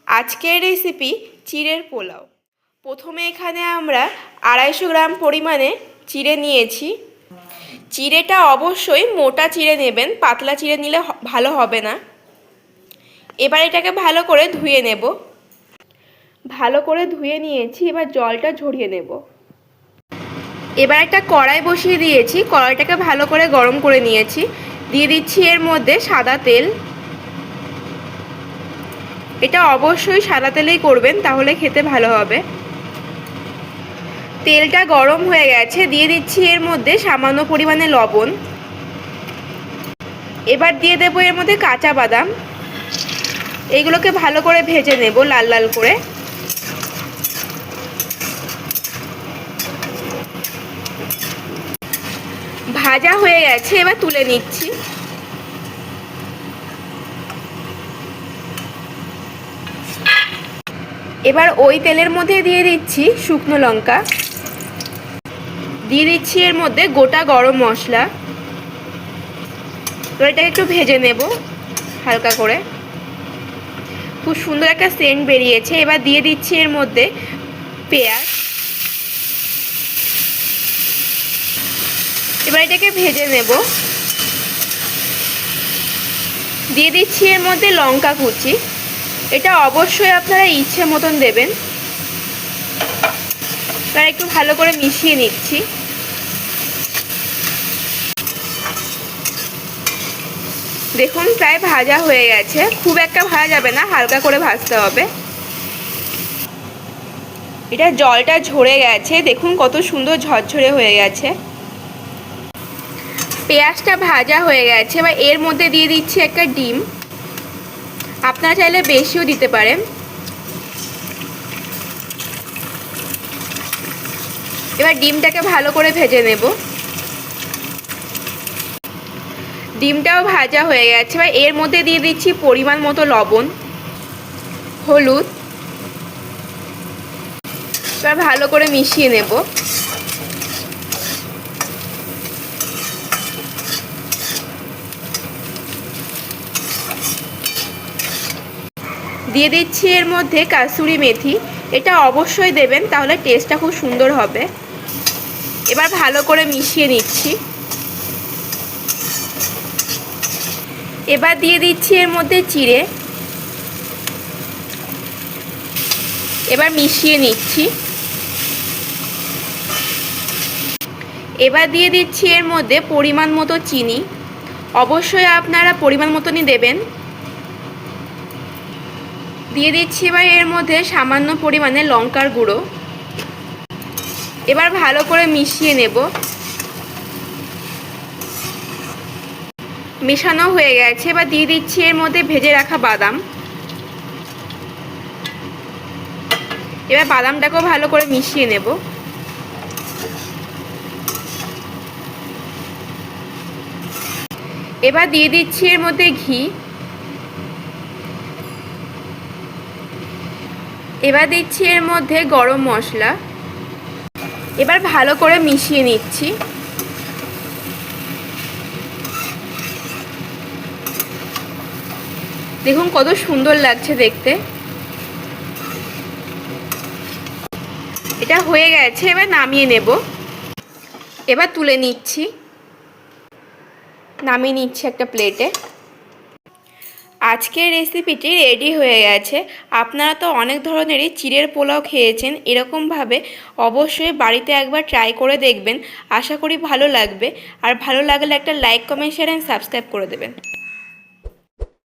আজকের রেসিপি চিড়ের পোলাও। প্রথমে এখানে আমরা 250 গ্রাম পরিমাণে চিড়ে নিয়েছি। চিড়েটা অবশ্যই মোটা চিড়ে নেবেন, পাতলা চিড়ে নিলে ভালো হবে না। এবার এটাকে ভালো করে ধুয়ে নেব। ভালো করে ধুয়ে নিয়েছি, এবার জলটা ঝরিয়ে নেব। এবার একটা কড়াই বসিয়ে দিয়েছি, কড়াইটাকে ভালো করে গরম করে নিয়েছি। দিয়ে দিচ্ছি এর মধ্যে সাদা তেল। এটা অবশ্যই সাদা তেলেই করবেন, তাহলে খেতে ভালো হবে। তেলটা গরম হয়ে গেছে, দিয়ে দিচ্ছি এর মধ্যে সামান্য পরিমাণে লবণ। এবার দিয়ে দেবো এর মধ্যে কাঁচা বাদাম। এইগুলোকে ভালো করে ভেজে নেব লাল লাল করে। ভাজা হয়ে গেছে, এবার তুলে নিচ্ছি। এবার ওই তেলের মধ্যে দিয়ে দিচ্ছি শুকনো লঙ্কা, দিয়ে দিচ্ছি এর মধ্যে গোটা গরম মশলা। তো এটাকে একটু ভেজে নেব হালকা করে। খুব সুন্দর একটা সেন্ট বেরিয়েছে। এবার দিয়ে দিচ্ছি এর মধ্যে পেঁয়াজ। এবার এটাকে ভেজে নেব। দিয়ে দিচ্ছি এর মধ্যে লঙ্কা কুচি। এটা অবশ্যই আপনারা ইচ্ছে মতন দেবেন। তার একটু ভালো করে মিশিয়ে নিচ্ছি। দেখুন প্রায় ভাজা হয়ে গেছে। খুব একটা ভাজা যাবে না, হালকা করে ভাজতে হবে। এটা জলটা ঝরে গেছে, দেখুন কত সুন্দর ঝরঝরে হয়ে গেছে। পেঁয়াজটা ভাজা হয়ে গেছে। এবার এর মধ্যে দিয়ে দিচ্ছি একটা ডিম। আপনারা চাইলে বেশিও দিতে পারেন। এবার ডিমটাকে ভালো করে ভেজে নেব। ডিমটাও ভাজা হয়ে গেছে। এবার এর মধ্যে দিয়ে দিচ্ছি পরিমাণ মতো লবণ, হলুদ। এবার ভালো করে মিশিয়ে নেব। দিয়ে দিচ্ছি এর মধ্যে কাসুরি মেথি। এটা অবশ্যই দেবেন, তাহলে টেস্টটা খুব সুন্দর হবে। এবার ভালো করে মিশিয়ে নিচ্ছি। এবার দিয়ে দিচ্ছি এর মধ্যে চিড়ে। এবার মিশিয়ে নিচ্ছি। এবার দিয়ে দিচ্ছি এর মধ্যে পরিমাণ মতো চিনি। অবশ্যই আপনারা পরিমাণ মতনই দেবেন। দিয়ে দিচ্ছি এবার এর মধ্যে সামান্য পরিমাণে লঙ্কার গুঁড়ো। এবার ভালো করে মিশিয়ে নেব। মেশানো হয়ে গেছে। এবার দিয়ে দিচ্ছি এর মধ্যে ভেজে রাখা বাদাম। এবার বাদামটাকেও ভালো করে মিশিয়ে নেব। এবার দিয়ে দিচ্ছি এর মধ্যে ঘি। এবার দিচ্ছি এর মধ্যে গরম মশলা। এবার ভালো করে মিশিয়ে নিচ্ছি। দেখুন কত সুন্দর লাগছে দেখতে। এটা হয়ে গেছে, এবার নামিয়ে নেব। এবার তুলে নিচ্ছি, নামিয়ে নিচ্ছি একটা প্লেটে। আজকের রেসিপিটি রেডি হয়ে গেছে। আপনারা তো অনেক ধরনেরই চিড়ের পোলাও খেয়েছেন, এরকমভাবে অবশ্যই বাড়িতে একবার ট্রাই করে দেখবেন। আশা করি ভালো লাগবে। আর ভালো লাগলে একটা like, comment, share and subscribe করে দেবেন।